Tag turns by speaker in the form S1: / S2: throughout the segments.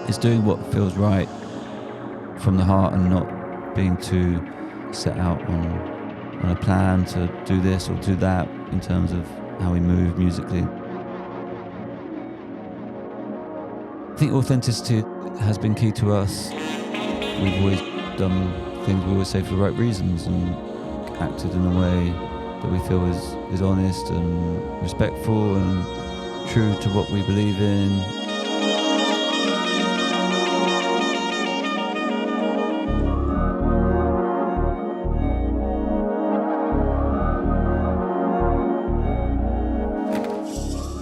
S1: It's doing what feels right from the heart and not being too set out on a plan to do this or do that in terms of how we move musically. I think authenticity has been key to us. We've always done things we always say for the right reasons and acted in a way that we feel is honest and respectful and true to what we believe in.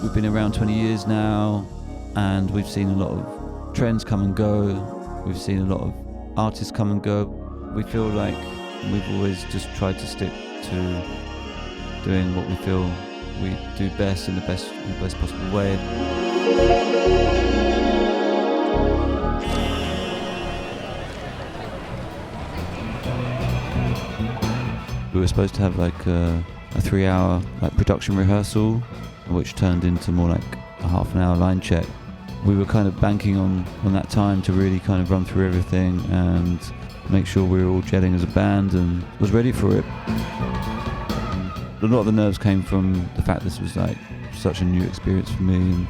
S1: We've been around 20 years now, and we've seen a lot of trends come and go. We've seen a lot of artists come and go. We feel like we've always just tried to stick to doing what we feel we do best in the best possible way. We were supposed to have like a 3-hour like production rehearsal, which turned into more like a half an hour line check. We were kind of banking on that time to really kind of run through everything and make sure we were all gelling as a band and was ready for it. A lot of the nerves came from the fact this was like such a new experience for me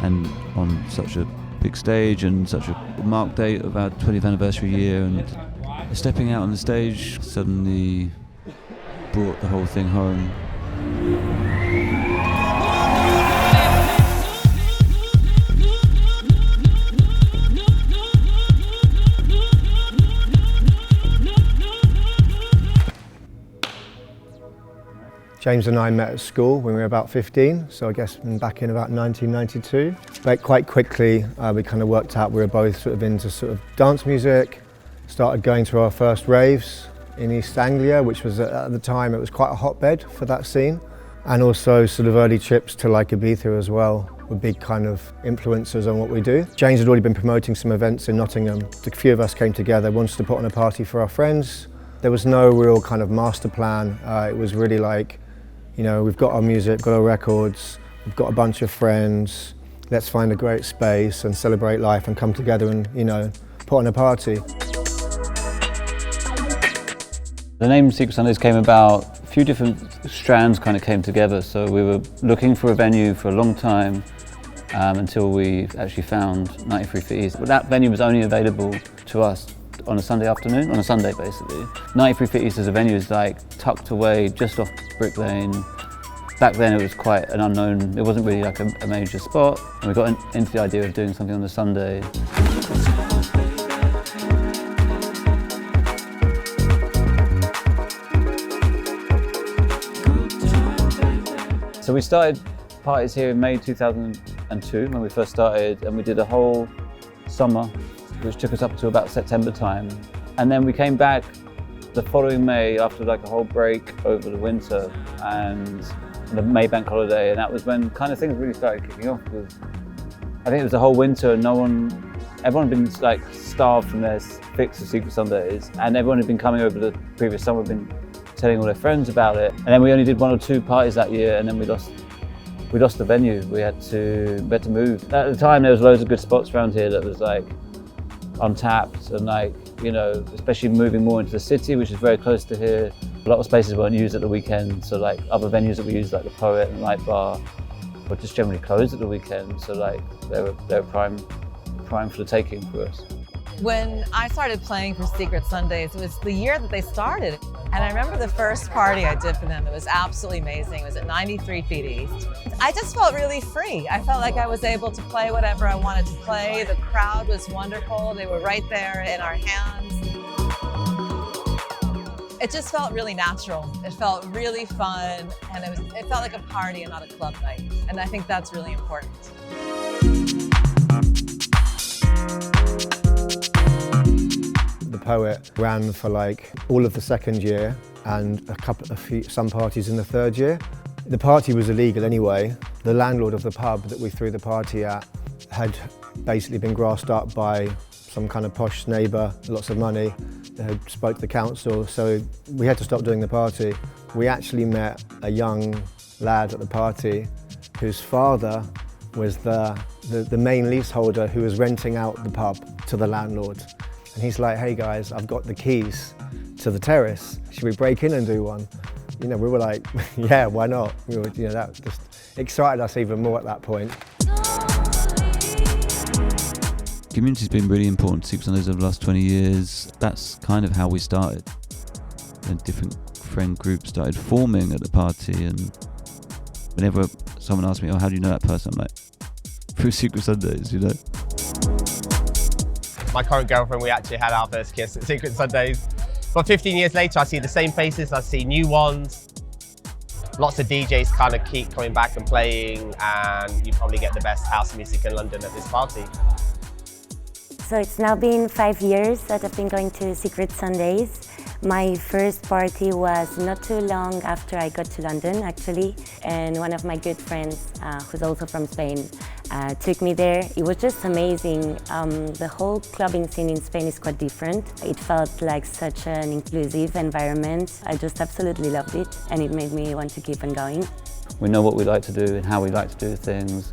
S1: and on such a big stage and such a marked date of our 20th anniversary year, and stepping out on the stage suddenly brought the whole thing home.
S2: James and I met at school when we were about 15, so I guess back in about 1992. But quite quickly we kind of worked out we were both sort of into sort of dance music, started going to our first raves in East Anglia, which was at the time it was quite a hotbed for that scene, and also sort of early trips to like Ibiza as well were big kind of influences on what we do. James had already been promoting some events in Nottingham. A few of us came together, wanted to put on a party for our friends. There was no real kind of master plan. It was really like, you know, we've got our music, got our records, we've got a bunch of friends, let's find a great space and celebrate life and come together and, you know, put on a party.
S1: The name Secretsundaze came about, a few different strands kind of came together, so we were looking for a venue for a long time until we actually found 93 Feet East. But that venue was only available to us on a Sunday afternoon, on a Sunday basically. 93 Feet East as a venue is like tucked away just off Brick Lane. Back then it was quite an unknown, it wasn't really like a major spot, and we got into the idea of doing something on a Sunday. So we started parties here in May 2002 when we first started, and we did a whole summer which took us up to about September time. And then we came back the following May after like a whole break over the winter and the May bank holiday, and that was when kind of things really started kicking off, because I think it was the whole winter and everyone had been like starved from their fix of Secretsundaze, and everyone had been coming over the previous summer, been telling all their friends about it. And then we only did 1 or 2 parties that year, and then we lost the venue. We had to move. At the time there was loads of good spots around here that was like untapped, and like, you know, especially moving more into the city, which is very close to here. A lot of spaces weren't used at the weekend, so like other venues that we used like the Poet and Light Bar were just generally closed at the weekend, so like they were prime for the taking for us.
S3: When I started playing for Secretsundaze, it was the year that they started. And I remember the first party I did for them, it was absolutely amazing. It was at 93 Feet East. I just felt really free. I felt like I was able to play whatever I wanted to play. The crowd was wonderful. They were right there in our hands. It just felt really natural. It felt really fun, and it felt like a party and not a club night. And I think that's really important.
S2: The Poet ran for like all of the second year and some parties in the third year. The party was illegal anyway. The landlord of the pub that we threw the party at had basically been grassed up by some kind of posh neighbour, lots of money. They had spoke to the council, so we had to stop doing the party. We actually met a young lad at the party whose father was the the main leaseholder who was renting out the pub to the landlord. And he's like, hey guys, I've got the keys to the terrace. Should we break in and do one? You know, we were like, yeah, why not? We were, you know, that just excited us even more at that point.
S1: Community's been really important to Secret Sundaze over the last 20 years. That's kind of how we started. And different friend groups started forming at the party, and whenever someone asks me, oh, how do you know that person? I'm like, through Secret Sundaze, you know?
S4: My current girlfriend, we actually had our first kiss at Secret Sundaze. But 15 years later, I see the same faces, I see new ones. Lots of DJs kind of keep coming back and playing, and you probably get the best house music in London at this party.
S5: So it's now been 5 years that I've been going to Secret Sundaze. My first party was not too long after I got to London, actually, and one of my good friends, who's also from Spain, took me there. It was just amazing. The whole clubbing scene in Spain is quite different. It felt like such an inclusive environment. I just absolutely loved it, and it made me want to keep on going.
S1: We know what we like to do and how we like to do things,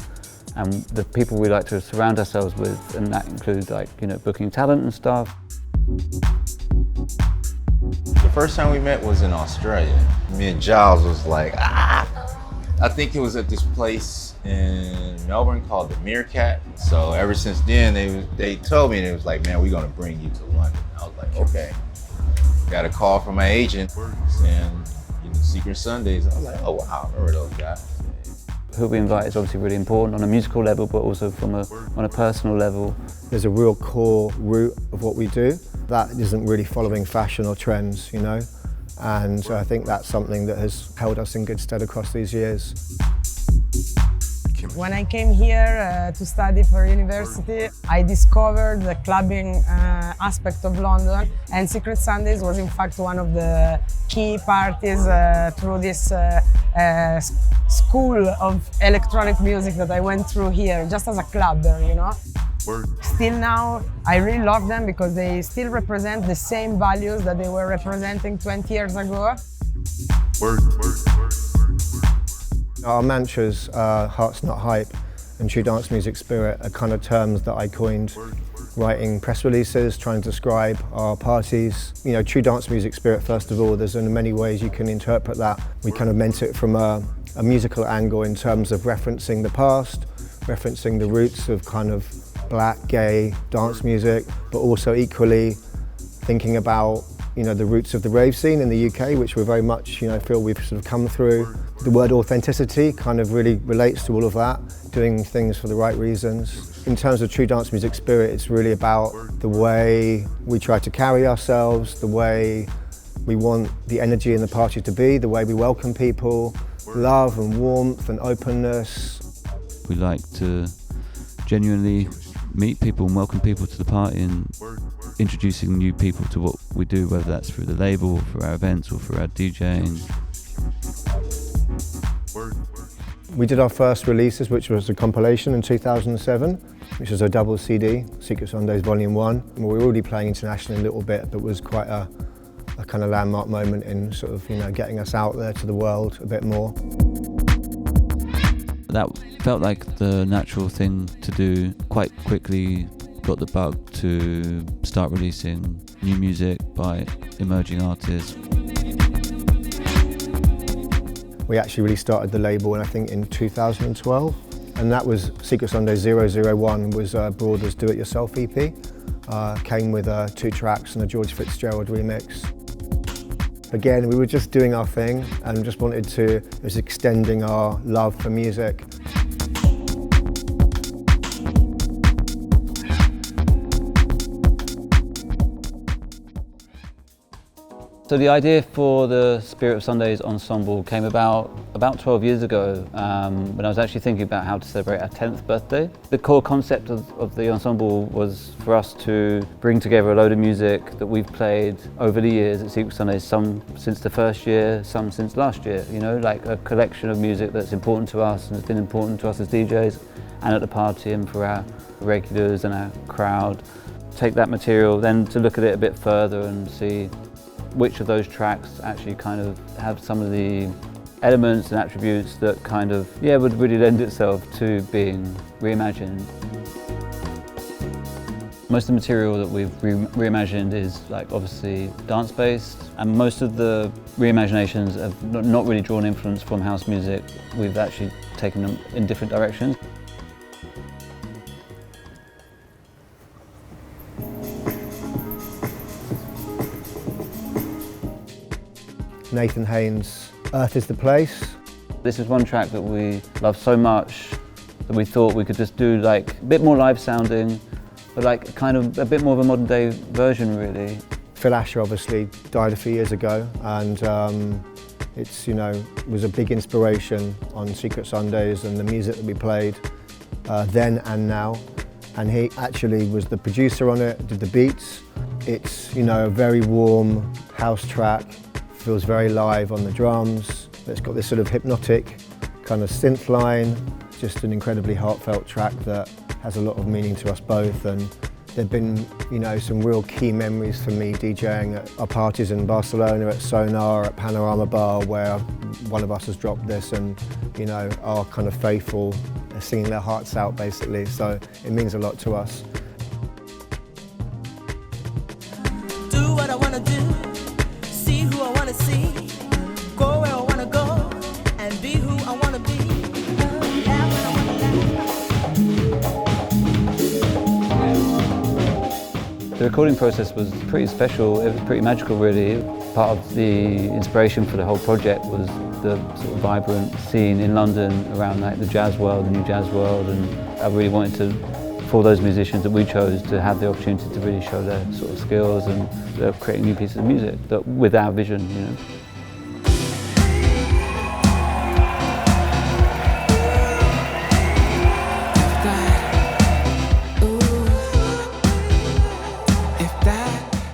S1: and the people we like to surround ourselves with, and that includes, like, you know, booking talent and stuff.
S6: The first time we met was in Australia. Me and Giles was like, ah! I think it was at this place in Melbourne called the Meerkat. So ever since then, they told me, and it was like, man, we're gonna bring you to London. I was like, okay. Got a call from my agent saying, you know, Secret Sundaze. I was like, oh wow, I remember those guys.
S1: Who we invite is obviously really important on a musical level, but also on a personal level.
S2: There's a real core root of what we do that isn't really following fashion or trends, you know? And I think that's something that has held us in good stead across these years.
S7: When I came here to study for university, I discovered the clubbing aspect of London, and Secret Sundaze was in fact one of the key parties through this school of electronic music that I went through here, just as a clubber, you know. Still now, I really love them because they still represent the same values that they were representing 20 years ago.
S2: Our mantras, Heart's Not Hype and True Dance Music Spirit, are kind of terms that I coined writing press releases, trying to describe our parties. You know, True Dance Music Spirit, first of all, there's in many ways you can interpret that. We kind of meant it from a musical angle in terms of referencing the past, referencing the roots of kind of black, gay dance music, but also equally thinking about, you know, the roots of the rave scene in the UK, which we're very much, you know, feel we've sort of come through. The word authenticity kind of really relates to all of that, doing things for the right reasons. In terms of True Dance Music Spirit, it's really about the way we try to carry ourselves, the way we want the energy in the party to be, the way we welcome people, love and warmth and openness.
S1: We like to genuinely meet people and welcome people to the party, and introducing new people to what we do, whether that's through the label, through our events, or through our DJing.
S2: We did our first releases, which was a compilation in 2007, which was a double CD, Secret Sundaze Volume 1. We were already playing internationally a little bit, but was quite a kind of landmark moment in sort of, you know, getting us out there to the world a bit more.
S1: That felt like the natural thing to do. Quite quickly got the bug to start releasing new music by emerging artists.
S2: We actually really started the label, I think, in 2012, and that was Secret Sundaze 001 was Broader's Do-It-Yourself EP. Came with 2 tracks and a George Fitzgerald remix. Again, we were just doing our thing and just wanted to, it was extending our love for music.
S1: So the idea for the Spirit of Sundaze Ensemble came about 12 years ago when I was actually thinking about how to celebrate our 10th birthday. The core concept of the ensemble was for us to bring together a load of music that we've played over the years at Secret Sundaze, some since the first year, some since last year, you know, like a collection of music that's important to us and has been important to us as DJs and at the party and for our regulars and our crowd. Take that material, then to look at it a bit further and see which of those tracks actually kind of have some of the elements and attributes that kind of, yeah, would really lend itself to being reimagined. Most of the material that we've reimagined is like obviously dance-based, and most of the reimaginations have not really drawn influence from house music. We've actually taken them in different directions.
S2: Nathan Haynes' Earth is the Place.
S1: This is one track that we love so much that we thought we could just do like a bit more live sounding, but like kind of a bit more of a modern day version really.
S2: Phil Asher obviously died a few years ago, and it's, you know, was a big inspiration on Secretsundaze and the music that we played then and now. And he actually was the producer on it, did the beats. It's, you know, a very warm house track. Feels very live on the drums. It's got this sort of hypnotic kind of synth line. Just an incredibly heartfelt track that has a lot of meaning to us both. And there've been, you know, some real key memories for me DJing at our parties in Barcelona, at Sonar, at Panorama Bar, where one of us has dropped this, and, you know, our kind of faithful are singing their hearts out basically. So it means a lot to us.
S8: Do what I want to do. See who I want to see, go where I want to go, and be who I want to be. Laugh when I want to laugh.
S1: The recording process was pretty special. It was pretty magical really. Part of the inspiration for the whole project was the sort of vibrant scene in London around like the jazz world, the new jazz world, and I really wanted to, for those musicians that we chose, to have the opportunity to really show their sort of skills and creating new pieces of music that, with our vision, you know.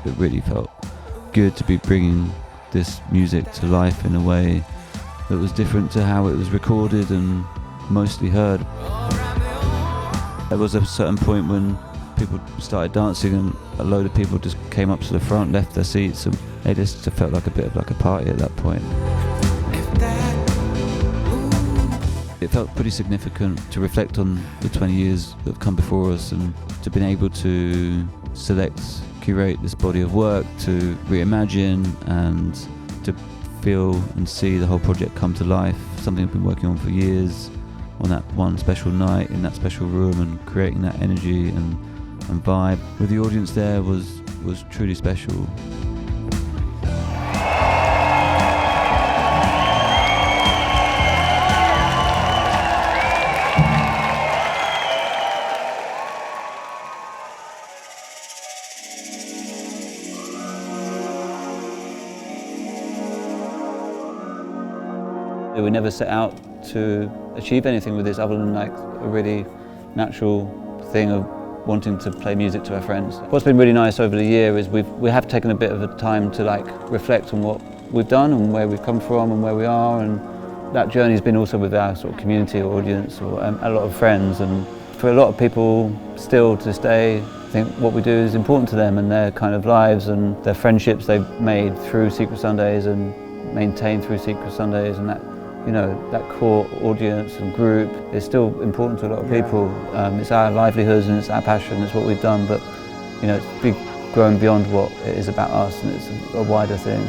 S1: It really felt good to be bringing this music to life in a way that was different to how it was recorded and mostly heard. There was a certain point when people started dancing and a load of people just came up to the front, left their seats, and they just felt like a bit of like a party at that point. It felt pretty significant to reflect on the 20 years that have come before us, and to be able to select, curate this body of work, to reimagine and to feel and see the whole project come to life, something I've been working on for years, on that one special night in that special room, and creating that energy and vibe with the audience there was truly special. We never set out to achieve anything with this other than like a really natural thing of wanting to play music to our friends. What's been really nice over the year is we have taken a bit of a time to like reflect on what we've done and where we've come from and where we are, and that journey's been also with our sort of community or audience or a lot of friends, and for a lot of people still to this day I think what we do is important to them and their kind of lives and their friendships they've made through Secretsundaze and maintained through Secretsundaze, and that, you know, that core audience and group is still important to a lot of people. It's our livelihoods and it's our passion, it's what we've done, but, you know, it's grown beyond what it is about us, and it's a wider thing.